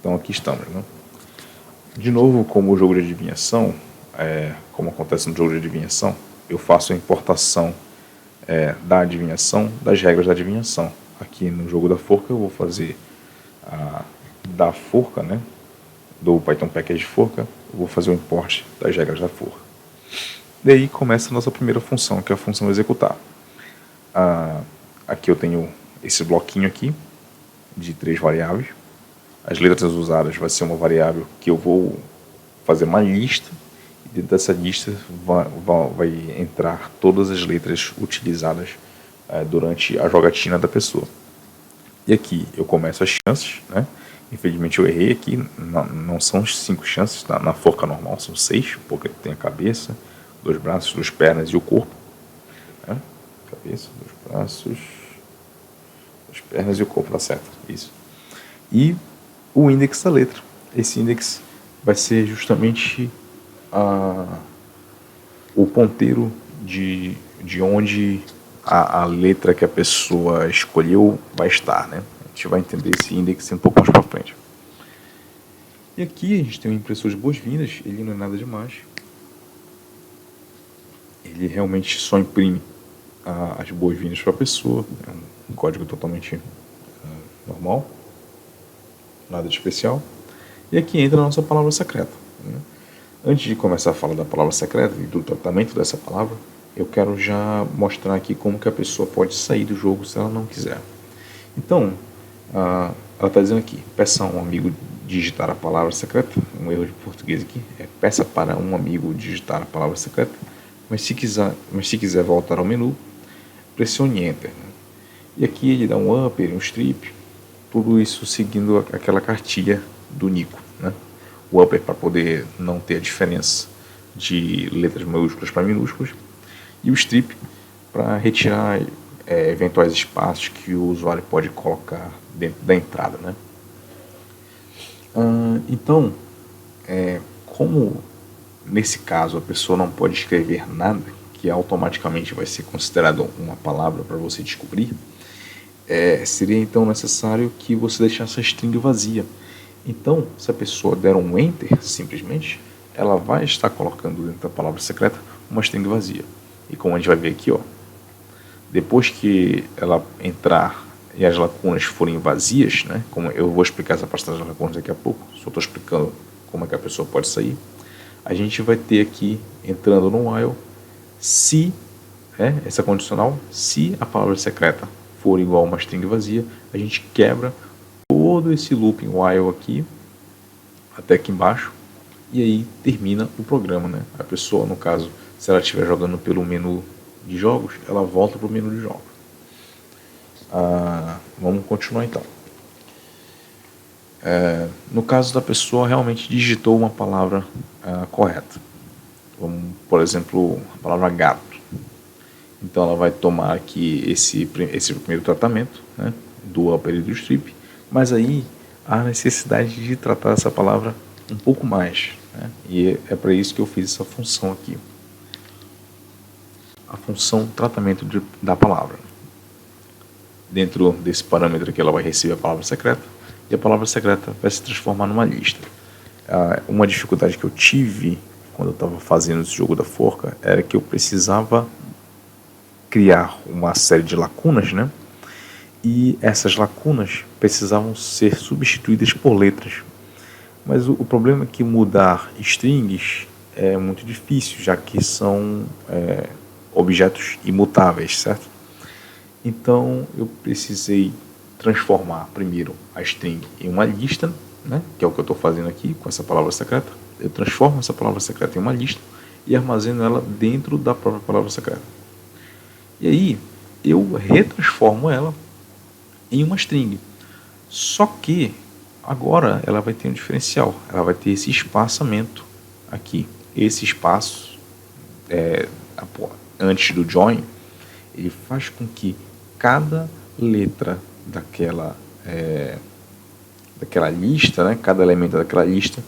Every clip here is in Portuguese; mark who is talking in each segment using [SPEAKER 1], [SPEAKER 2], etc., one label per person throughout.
[SPEAKER 1] Então aqui estamos, né? De novo, como o jogo de adivinhação, como acontece no jogo de adivinhação, eu faço a importação da adivinhação, das regras da adivinhação. Aqui no jogo da forca eu vou fazer da forca, né? Do Python Package forca, eu vou fazer o import das regras da forca. Daí começa a nossa primeira função, que é a função executar. Aqui eu tenho esse bloquinho aqui de 3 variáveis. As letras usadas vai ser uma variável que eu vou fazer uma lista, e dentro dessa lista vai entrar todas as letras utilizadas durante a jogatina da pessoa. E aqui eu começo as chances, né? Infelizmente eu errei aqui, não são 5 chances, na forca normal são 6, porque tem a cabeça, 2 braços, 2 pernas e o corpo. Né? Cabeça, 2 braços, 2 pernas e o corpo, tá certo, isso. E o index da letra. Esse index vai ser justamente o ponteiro de onde a letra que a pessoa escolheu vai estar, né? A gente vai entender esse index um pouco mais para frente. E aqui a gente tem um impressor de boas-vindas, ele não é nada demais. Ele realmente só imprime as boas-vindas para a pessoa, é um código totalmente normal, nada de especial. E aqui entra a nossa palavra secreta, né? Antes de começar a falar da palavra secreta e do tratamento dessa palavra, eu quero já mostrar aqui como que a pessoa pode sair do jogo se ela não quiser. Então, ela está dizendo aqui, peça a um amigo digitar a palavra secreta. Um erro de português aqui é peça para um amigo digitar a palavra secreta. Mas se quiser voltar ao menu, pressione Enter, né? E aqui ele dá um upper, um strip, tudo isso seguindo aquela cartilha do Nico, né? O upper para poder não ter a diferença de letras maiúsculas para minúsculas, e o strip para retirar eventuais espaços que o usuário pode colocar dentro da entrada, né? Então, como nesse caso a pessoa não pode escrever nada, que automaticamente vai ser considerado uma palavra para você descobrir, seria então necessário que você deixasse a string vazia. Então, se a pessoa der um Enter, simplesmente, ela vai estar colocando dentro da palavra secreta uma string vazia. E como a gente vai ver aqui, ó, depois que ela entrar e as lacunas forem vazias, né, como eu vou explicar essa parte das lacunas daqui a pouco, só estou explicando como é que a pessoa pode sair, a gente vai ter aqui, entrando no while, se, essa condicional, se a palavra secreta for igual a uma string vazia, a gente quebra todo esse looping while aqui, até aqui embaixo, e aí termina o programa, né? A pessoa, no caso, se ela estiver jogando pelo menu de jogos, ela volta para o menu de jogos. Vamos continuar então. No caso da pessoa realmente digitou uma palavra correta, por exemplo, a palavra gato. Então ela vai tomar aqui esse primeiro tratamento, né, do upper e do strip, mas aí há necessidade de tratar essa palavra um pouco mais, né, e é para isso que eu fiz essa função aqui, a função tratamento da palavra. Dentro desse parâmetro aqui ela vai receber a palavra secreta, e a palavra secreta vai se transformar numa lista. Uma dificuldade que eu tive quando eu estava fazendo esse jogo da forca era que eu precisava criar uma série de lacunas, né? E essas lacunas precisavam ser substituídas por letras. Mas o problema é que mudar strings é muito difícil, já que são objetos imutáveis, certo? Então eu precisei transformar primeiro a string em uma lista, né? Que é o que eu estou fazendo aqui com essa palavra secreta. Eu transformo essa palavra secreta em uma lista e armazeno ela dentro da própria palavra secreta. E aí eu retransformo ela em uma string. Só que agora ela vai ter um diferencial. Ela vai ter esse espaçamento aqui. Esse espaço antes do join, ele faz com que cada letra daquela lista, né, cada elemento daquela lista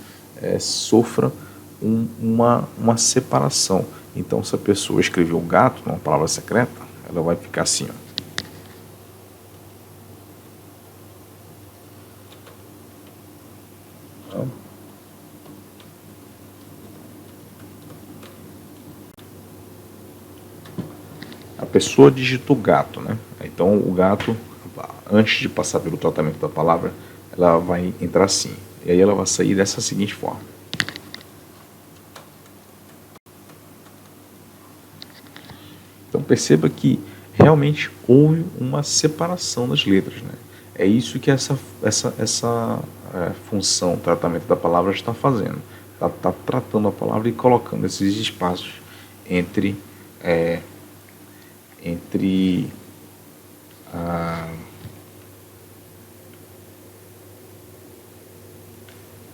[SPEAKER 1] sofra uma separação. Então, se a pessoa escrever o gato numa palavra secreta, ela vai ficar assim, ó. A pessoa digitou gato, né? Então o gato, antes de passar pelo tratamento da palavra, ela vai entrar assim. E aí ela vai sair dessa seguinte forma. Então perceba que realmente houve uma separação das letras, né? É isso que essa função, tratamento da palavra está fazendo. Está tratando a palavra e colocando esses espaços entre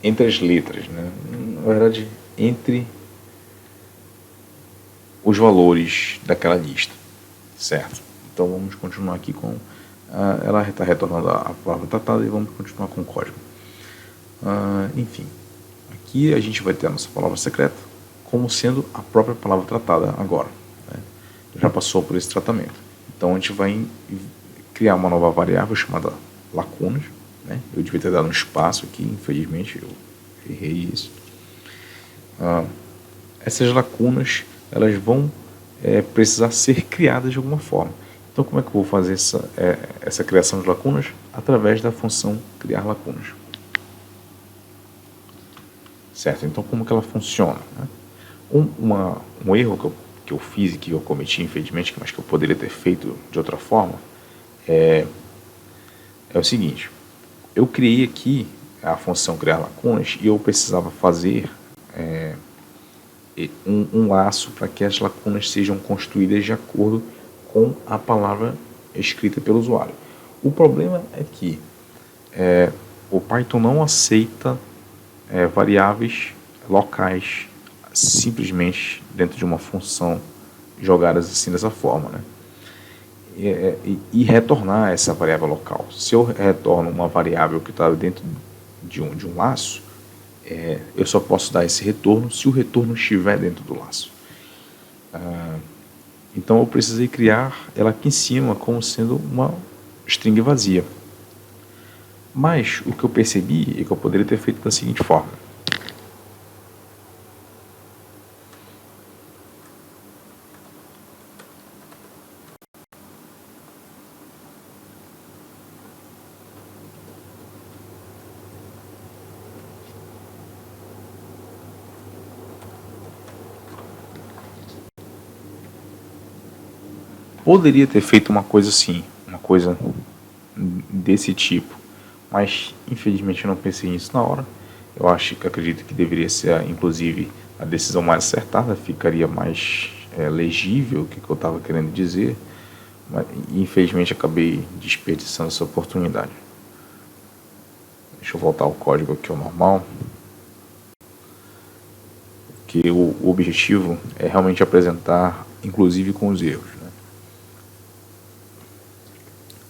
[SPEAKER 1] entre as letras, né? Na verdade, entre os valores daquela lista, certo? Então vamos continuar aqui com ela está retornando a palavra tratada e vamos continuar com o código. Enfim, aqui a gente vai ter a nossa palavra secreta como sendo a própria palavra tratada agora, né? Já passou por esse tratamento. Então a gente vai criar uma nova variável chamada lacunas, né? Eu devia ter dado um espaço aqui, infelizmente eu errei isso. Essas lacunas elas vão precisar ser criadas de alguma forma. Então como é que eu vou fazer essa criação de lacunas? Através da função criar lacunas. Certo? Então como que ela funciona, né? Um erro que eu fiz e que eu cometi, infelizmente, mas que eu poderia ter feito de outra forma, é o seguinte. Eu criei aqui a função criar lacunas e eu precisava fazer um laço para que as lacunas sejam construídas de acordo com a palavra escrita pelo usuário. O problema é que o Python não aceita variáveis locais simplesmente dentro de uma função jogadas assim dessa forma, né? E retornar essa variável local. Se eu retorno uma variável que está dentro de um laço, eu só posso dar esse retorno se o retorno estiver dentro do laço. Então eu precisei criar ela aqui em cima como sendo uma string vazia. Mas o que eu percebi é que eu poderia ter feito da seguinte forma. Poderia ter feito uma coisa assim, uma coisa desse tipo, mas infelizmente eu não pensei nisso na hora. Eu acredito que deveria ser, inclusive, a decisão mais acertada, ficaria mais legível o que eu estava querendo dizer, mas infelizmente acabei desperdiçando essa oportunidade. Deixa eu voltar ao código aqui ao normal, porque o objetivo é realmente apresentar, inclusive com os erros.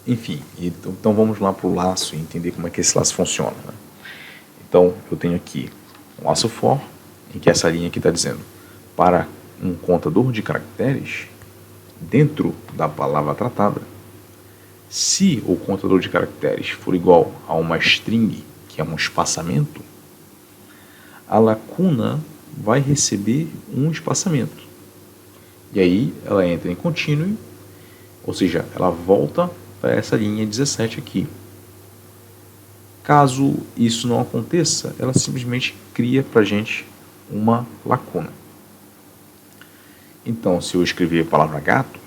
[SPEAKER 1] Enfim, então vamos lá para o laço e entender como é que esse laço funciona, né? Então eu tenho aqui um laço for, em que essa linha aqui está dizendo para um contador de caracteres dentro da palavra tratada, se o contador de caracteres for igual a uma string, que é um espaçamento, a lacuna vai receber um espaçamento. E aí ela entra em continue, ou seja, ela volta para essa linha 17 aqui. Caso isso não aconteça, ela simplesmente cria para a gente uma lacuna. Então, se eu escrever a palavra gato,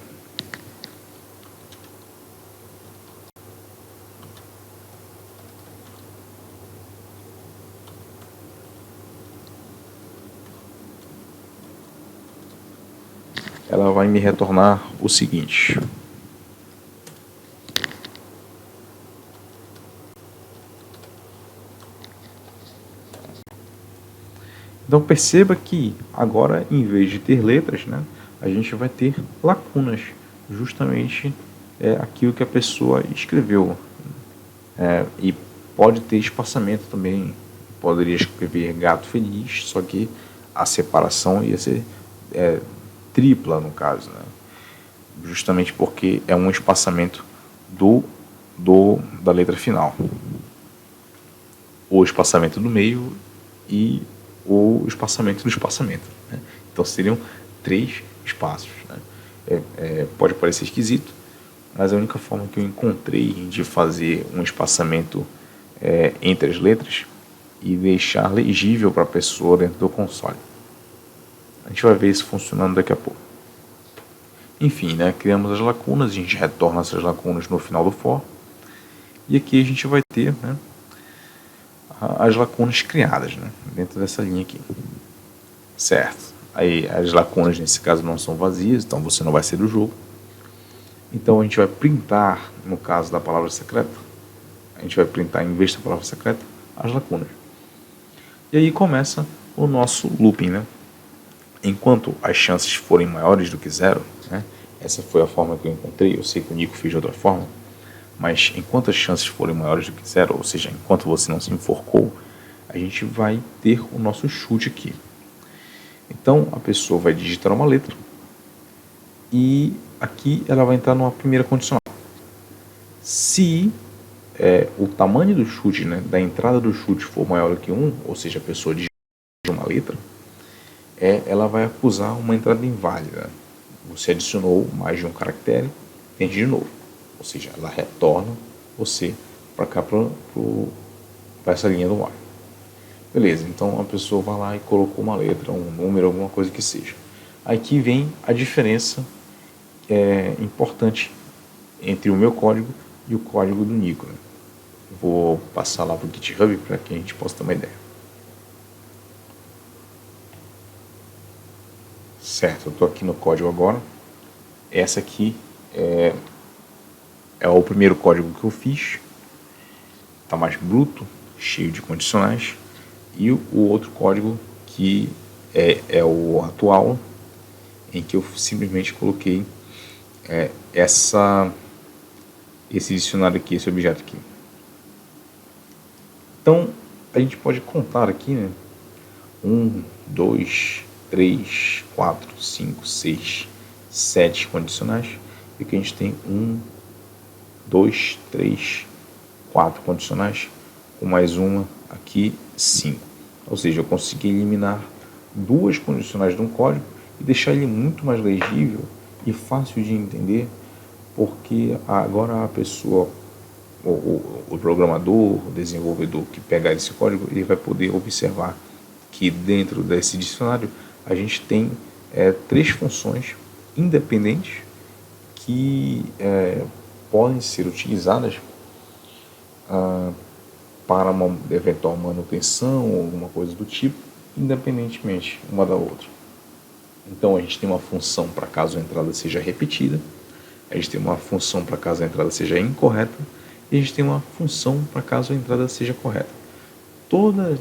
[SPEAKER 1] ela vai me retornar o seguinte. Então perceba que agora, em vez de ter letras, né, a gente vai ter lacunas, justamente aquilo que a pessoa escreveu. E pode ter espaçamento também, poderia escrever gato feliz, só que a separação ia ser tripla no caso, né? Justamente porque é um espaçamento da letra final. o espaçamento do meio e o espaçamento do espaçamento, né? Então seriam 3 espaços, né? Pode parecer esquisito, mas a única forma que eu encontrei de fazer um espaçamento entre as letras e deixar legível para a pessoa dentro do console. A gente vai ver isso funcionando daqui a pouco. Enfim, né, criamos as lacunas, a gente retorna essas lacunas no final do for. E aqui a gente vai ter, né, as lacunas criadas, né, dentro dessa linha aqui. Certo. Aí as lacunas nesse caso não são vazias, então você não vai ser do jogo. Então a gente vai printar, no caso da palavra secreta, a gente vai printar em vez da palavra secreta as lacunas. E aí começa o nosso looping, né? Enquanto as chances forem maiores do que 0, né? Essa foi a forma que eu encontrei. Eu sei que o Nico fez de outra forma, mas enquanto as chances forem maiores do que 0, ou seja, enquanto você não se enforcou, a gente vai ter o nosso chute aqui. Então a pessoa vai digitar uma letra e aqui ela vai entrar numa primeira condicional. Se o tamanho do chute, né, da entrada do chute for maior do que 1, ou seja, a pessoa digita uma letra, ela vai acusar uma entrada inválida. Você adicionou mais de um caractere, tente de novo. Ou seja, ela retorna você para cá, para essa linha do ar. Beleza, então a pessoa vai lá e colocou uma letra, um número, alguma coisa que seja. Aqui vem a diferença importante entre o meu código e o código do Nico, né? Vou passar lá para o GitHub para que a gente possa ter uma ideia. Certo, eu estou aqui no código agora. Essa aqui é o primeiro código que eu fiz. Está mais bruto, cheio de condicionais. E o outro código que é o atual, em que eu simplesmente coloquei esse dicionário aqui, esse objeto aqui. Então, a gente pode contar aqui, né? 1, 2, 3, 4, 5, 6, 7 condicionais. E aqui a gente tem 1, 2, 3, 4 condicionais, com mais uma aqui, 5. Ou seja, eu consegui eliminar 2 condicionais de um código e deixar ele muito mais legível e fácil de entender, porque agora a pessoa, o programador, o desenvolvedor que pegar esse código, ele vai poder observar que dentro desse dicionário a gente tem 3 funções independentes que podem ser utilizadas para uma eventual manutenção ou alguma coisa do tipo, independentemente uma da outra. Então a gente tem uma função para caso a entrada seja repetida, a gente tem uma função para caso a entrada seja incorreta, e a gente tem uma função para caso a entrada seja correta. Todos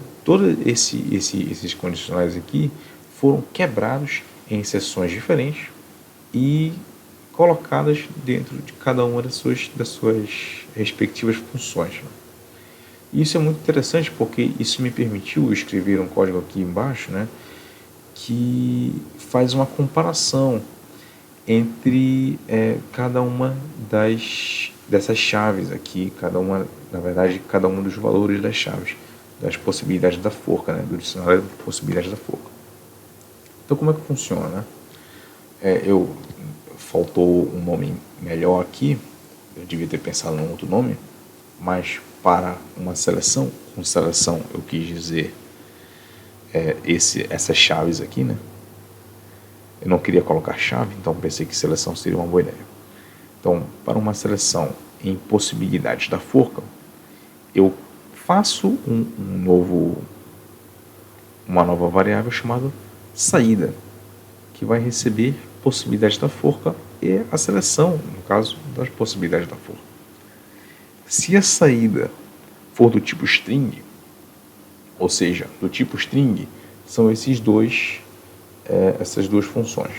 [SPEAKER 1] esses condicionais aqui foram quebrados em seções diferentes e colocadas dentro de cada uma das suas respectivas funções. Isso é muito interessante porque isso me permitiu escrever um código aqui embaixo, né, que faz uma comparação entre cada uma dessas chaves aqui, cada um dos valores das chaves, das possibilidades da forca, né, do dicionário de possibilidades da forca. Então, como é que funciona, né? Faltou um nome melhor aqui, eu devia ter pensado num outro nome, mas para uma seleção, com seleção eu quis dizer essas chaves aqui, né? Eu não queria colocar chave, então pensei que seleção seria uma boa ideia. Então, para uma seleção em possibilidades da forca, eu faço uma nova variável chamada saída, que vai receber possibilidades da forca e a seleção, no caso, das possibilidades da forca. Se a saída for do tipo string, ou seja, do tipo string, são essas duas funções.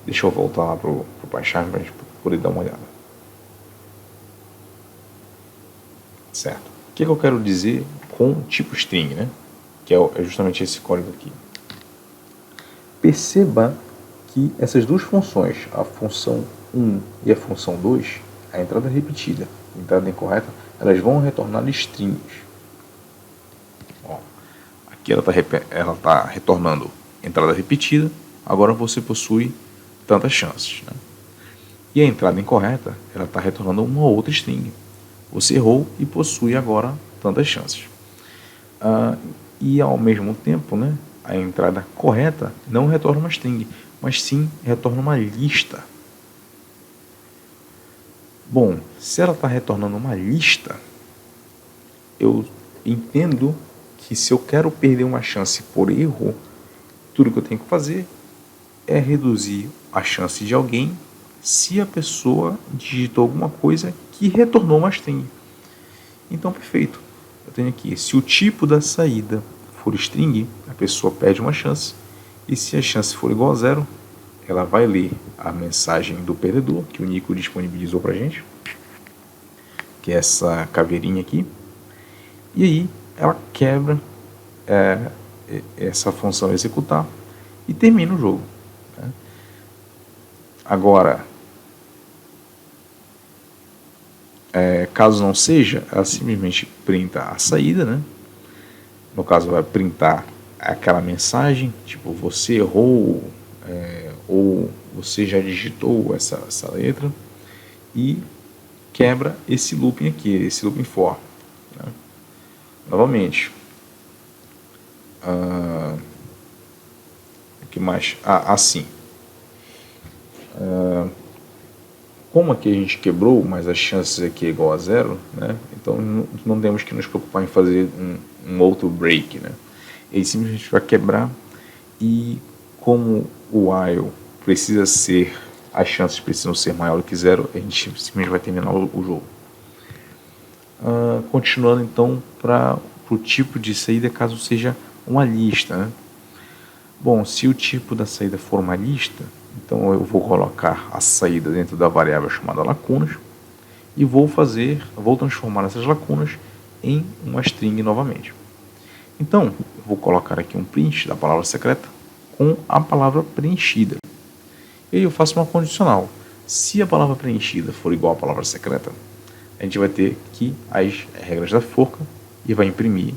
[SPEAKER 1] Deixa eu voltar lá para o PyCharm para a gente poder dar uma olhada. Certo. O que eu quero dizer com tipo string, né? Que é justamente esse código aqui. Perceba que essas duas funções, a função 1 e a função 2, a entrada repetida e a entrada incorreta, elas vão retornar strings. Ó, aqui ela está retornando entrada repetida, agora você possui tantas chances, né? E a entrada incorreta, ela está retornando uma outra string. Você errou e possui agora tantas chances. E ao mesmo tempo, né, a entrada correta não retorna uma string, mas sim retorna uma lista. Bom, se ela está retornando uma lista, eu entendo que se eu quero perder uma chance por erro, tudo que eu tenho que fazer é reduzir a chance de alguém se a pessoa digitou alguma coisa que retornou uma string. Então, perfeito. Eu tenho aqui, se o tipo da saída for string, a pessoa perde uma chance. E se a chance for igual a zero, ela vai ler a mensagem do perdedor, que o Nico disponibilizou para a gente, que é essa caveirinha aqui. E aí, ela quebra essa função executar e termina o jogo. Né? Agora, caso não seja, ela simplesmente printa a saída, né? No caso, vai printar aquela mensagem, tipo, você errou, ou você já digitou essa letra, e quebra esse looping aqui, esse looping for. Né? Novamente, o que mais? Assim. Como aqui a gente quebrou, mas as chances aqui é igual a zero, né? Então não temos que nos preocupar em fazer um outro break, né? Ele simplesmente vai quebrar, e como o while precisa ser, as chances precisam ser maior do que zero, a gente simplesmente vai terminar o jogo. Continuando então para o tipo de saída, caso seja uma lista, né? Bom, se o tipo da saída for uma lista, então eu vou colocar a saída dentro da variável chamada lacunas e vou transformar essas lacunas em uma string novamente. Então, eu vou colocar aqui um print da palavra secreta com a palavra preenchida. E aí eu faço uma condicional. Se a palavra preenchida for igual à palavra secreta, a gente vai ter aqui as regras da forca e vai imprimir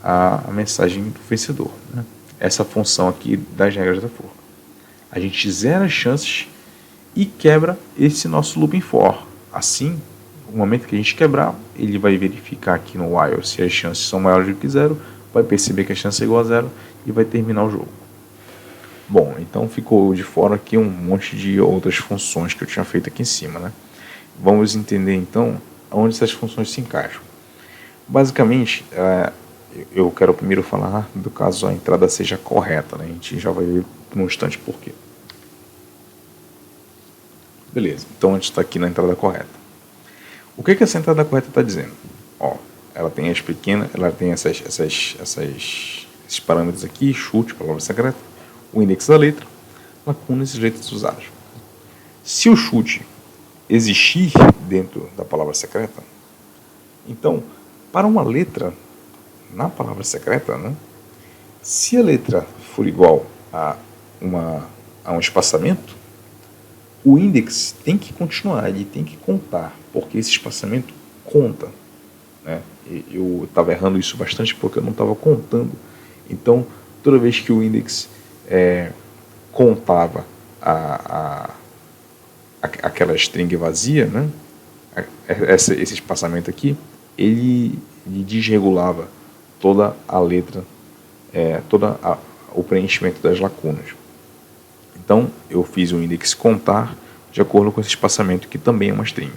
[SPEAKER 1] a mensagem do vencedor, né? Essa função aqui das regras da forca. A gente zera as chances e quebra esse nosso looping for. Assim, no momento que a gente quebrar, ele vai verificar aqui no while se as chances são maiores do que zero, vai perceber que a chance é igual a zero e vai terminar o jogo. Bom, então ficou de fora aqui um monte de outras funções que eu tinha feito aqui em cima, né? Vamos entender então onde essas funções se encaixam. Basicamente, eu quero primeiro falar do caso a entrada seja correta, né? A gente já vai ver num instante por quê. Beleza, então a gente está aqui na entrada correta. O que essa entrada correta está dizendo? Ó, ela tem as pequenas, ela tem esses parâmetros aqui: chute, palavra secreta, o index da letra, lacunas e letras usadas. Se o chute existir dentro da palavra secreta, então, para uma letra na palavra secreta, né, se a letra for igual a um espaçamento, o index tem que continuar, ele tem que contar, porque esse espaçamento conta, né? Eu estava errando isso bastante porque eu não estava contando. Então, toda vez que o index contava aquela string vazia, né, esse espaçamento aqui, ele desregulava toda a letra, o preenchimento das lacunas. Então, eu fiz o index contar de acordo com esse espaçamento, que também é uma string.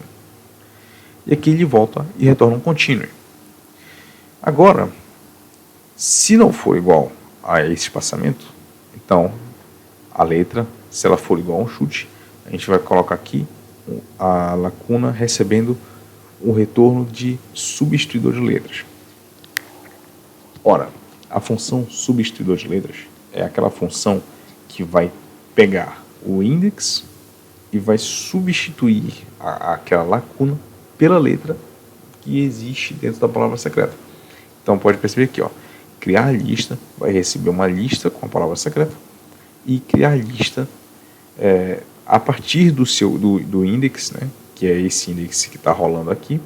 [SPEAKER 1] E aqui ele volta e retorna um continue. Agora, se não for igual a esse espaçamento, então a letra, se ela for igual a um chute, a gente vai colocar aqui a lacuna recebendo o retorno de substituidor de letras. Ora, a função substituidor de letras é aquela função que vai pegar o index e vai substituir aquela lacuna pela letra que existe dentro da palavra secreta. Então pode perceber aqui, ó, criar lista vai receber uma lista com a palavra secreta, e criar lista a partir do index, né, que é esse index que está rolando aqui,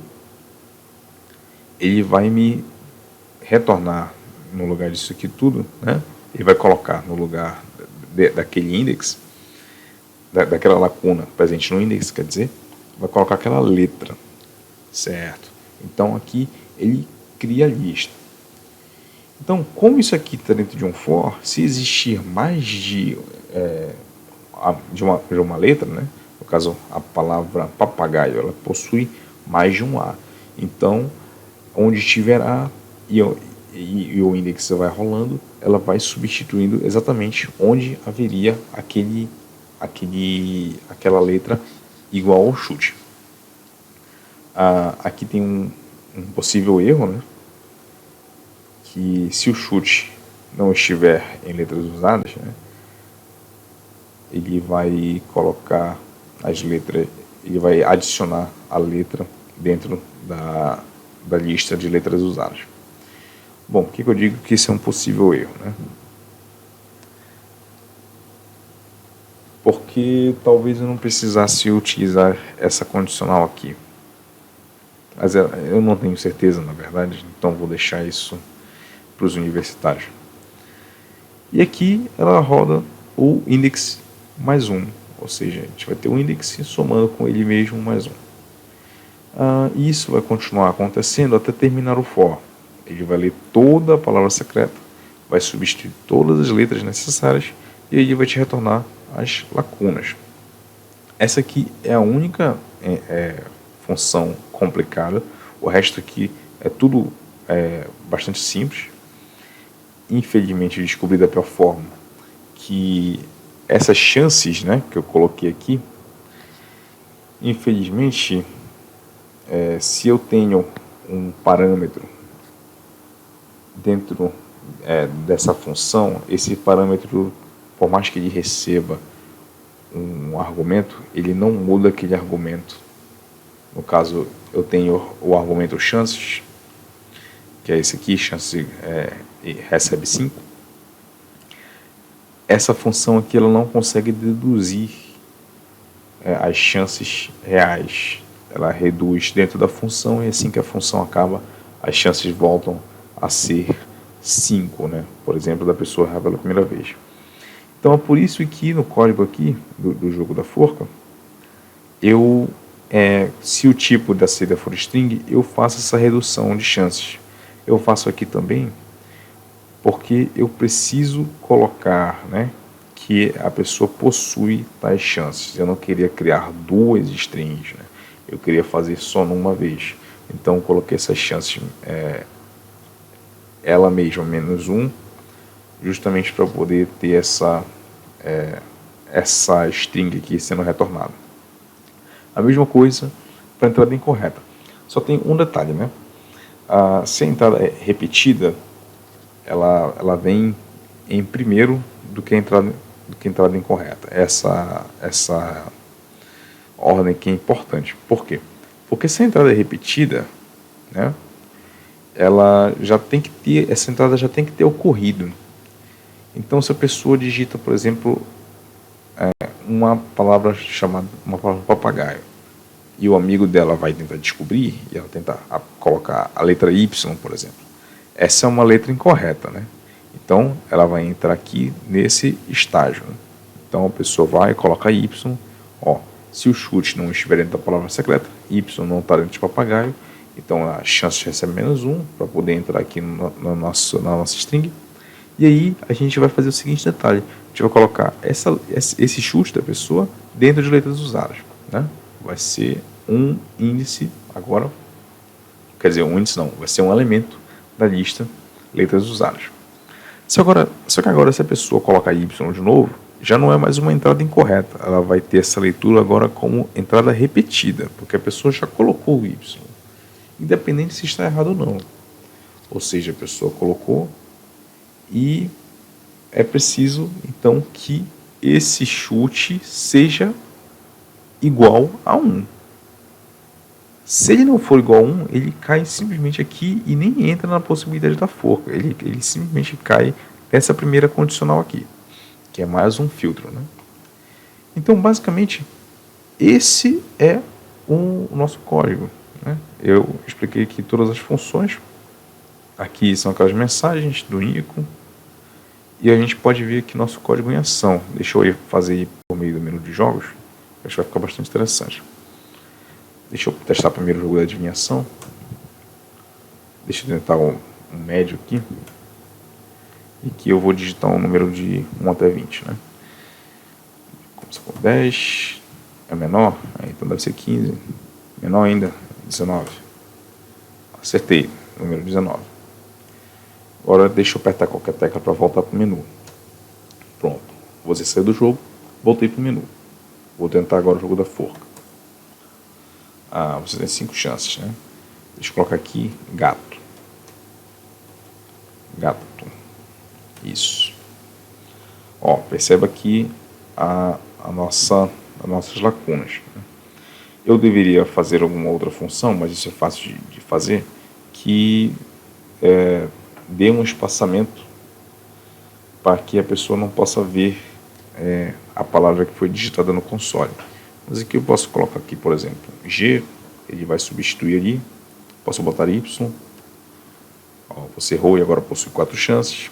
[SPEAKER 1] ele vai me retornar no lugar disso aqui tudo, né? Ele vai colocar no lugar daquele index, daquela lacuna presente no index, quer dizer, vai colocar aquela letra, certo? Então aqui ele cria a lista. Então, como isso aqui está dentro de um for, se existir mais de uma letra, né? No caso, a palavra papagaio, ela possui mais de um A. Então, onde tiver A e o index vai rolando, ela vai substituindo exatamente onde haveria aquela letra igual ao chute. Aqui tem um possível erro, né? Que se o chute não estiver em letras usadas, né, ele vai colocar as letras, ele vai adicionar a letra dentro da lista de letras usadas. Bom, por que eu digo que isso é um possível erro, né? Porque talvez eu não precisasse utilizar essa condicional aqui. Mas eu não tenho certeza, na verdade, então vou deixar isso para os universitários. E aqui ela roda o index mais um, ou seja, a gente vai ter o index somando com ele mesmo mais um. E isso vai continuar acontecendo até terminar o for. Ele vai ler toda a palavra secreta, vai substituir todas as letras necessárias e aí ele vai te retornar as lacunas. Essa aqui é a única função complicada. O resto aqui é tudo bastante simples. Infelizmente, eu descobri da pior forma que essas chances, né, que eu coloquei aqui, infelizmente, se eu tenho um parâmetro dentro dessa função, esse parâmetro, por mais que ele receba um argumento, ele não muda aquele argumento. No caso, eu tenho o argumento chances, que é esse aqui, chance recebe 5. Essa função aqui ela não consegue deduzir as chances reais. Ela reduz dentro da função e assim que a função acaba, as chances voltam a ser 5, né? Por exemplo, da pessoa errar pela primeira vez. Então é por isso que no código aqui do jogo da forca, se o tipo da saída for string, eu faço essa redução de chances. Eu faço aqui também porque eu preciso colocar, né, que a pessoa possui tais chances. Eu não queria criar duas strings, né? Eu queria fazer só numa vez. Então eu coloquei essas chances, ela mesma menos 1, justamente para poder ter essa string aqui sendo retornada. A mesma coisa para a entrada incorreta. Só tem um detalhe, né? Se a entrada é repetida, ela vem em primeiro do que a entrada incorreta. Essa ordem aqui é importante. Por quê? Porque se a entrada é repetida, né, essa entrada já tem que ter ocorrido. Então, se a pessoa digita, por exemplo, uma palavra papagaio, e o amigo dela vai tentar descobrir, e ela tenta colocar a letra Y, por exemplo, essa é uma letra incorreta, né? Então, ela vai entrar aqui nesse estágio, né? Então, a pessoa vai, coloca Y, se o chute não estiver dentro da palavra secreta, Y não está dentro de papagaio, então a chance recebe menos 1 para poder entrar aqui na nossa string. E aí a gente vai fazer o seguinte detalhe: a gente vai colocar esse chute da pessoa dentro de letras usadas, né? Vai ser um índice agora, quer dizer, um índice não, vai ser um elemento da lista letras usadas. Só que agora se a pessoa colocar Y de novo, já não é mais uma entrada incorreta, ela vai ter essa leitura agora como entrada repetida, porque a pessoa já colocou o Y, independente se está errado ou não. Ou seja, a pessoa colocou e é preciso então que esse chute seja igual a 1. Se ele não for igual a 1, ele cai simplesmente aqui e nem entra na possibilidade da forca. Ele simplesmente cai nessa primeira condicional aqui, que é mais um filtro, né? Então, basicamente, esse é o nosso código, né? Eu expliquei aqui todas as funções Aqui são aquelas mensagens do Nico. E a gente pode ver aqui nosso código em ação. Deixa eu fazer por meio do menu de jogos. Acho que vai ficar bastante interessante. Deixa eu testar primeiro o jogo da adivinhação. Deixa eu tentar um médio aqui. E que eu vou digitar um número de 1 até 20, né? Como se for 10, é menor, então deve ser 15. Menor ainda, 19. Acertei, número 19. Agora deixa eu apertar qualquer tecla para voltar para o menu. Pronto, você saiu do jogo, voltei para o menu. Vou tentar agora o jogo da forca. Você tem 5 chances, né? Deixa eu colocar aqui gato. Gato. Isso. Ó, perceba aqui as nossas lacunas, né? Eu deveria fazer alguma outra função, mas isso é fácil de fazer, que dê um espaçamento para que a pessoa não possa ver a palavra que foi digitada no console. Mas aqui eu posso colocar aqui, por exemplo, G, ele vai substituir ali, posso botar Y, ó, você errou e agora possui 4 chances.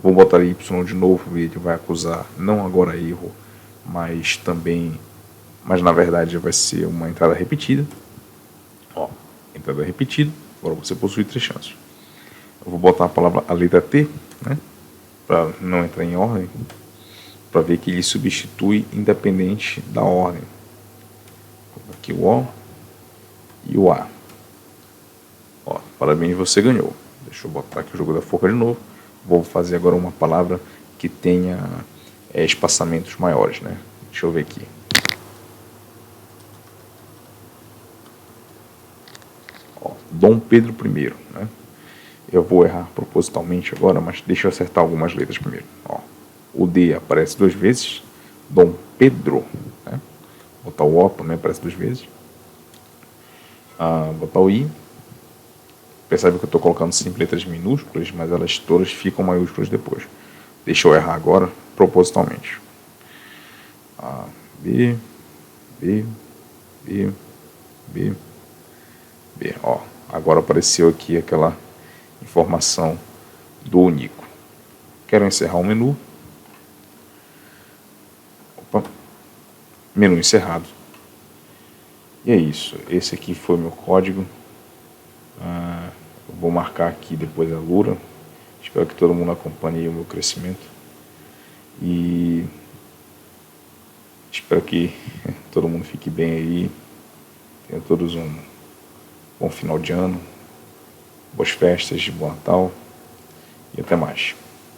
[SPEAKER 1] Vou botar Y de novo e ele vai acusar, não agora erro, mas na verdade vai ser uma entrada repetida. Ó, entrada repetida, agora você possui 3 chances. Eu vou botar a letra T, né, para não entrar em ordem, para ver que ele substitui independente da ordem. Aqui o O e o A. Ó, parabéns, você ganhou. Deixa eu botar aqui o jogo da forca de novo. Vou fazer agora uma palavra que tenha espaçamentos maiores, né? Deixa eu ver aqui. Ó, Dom Pedro I, né? Eu vou errar propositalmente agora, mas deixa eu acertar algumas letras primeiro. Ó, o D aparece 2 vezes. Dom Pedro, né? Botar o O também aparece 2 vezes. Botar o I. Percebe que eu estou colocando sempre letras minúsculas, mas elas todas ficam maiúsculas depois. Deixa eu errar agora, propositalmente. B, B, B, B, B. Ó, agora apareceu aqui aquela informação do Nico. Quero encerrar o menu. Opa. Menu encerrado. E é isso. Esse aqui foi o meu código. Eu vou marcar aqui depois a Lura. Espero que todo mundo acompanhe o meu crescimento. E espero que todo mundo fique bem aí. Tenha todos um bom final de ano. Boas festas de Bom Natal. E até mais.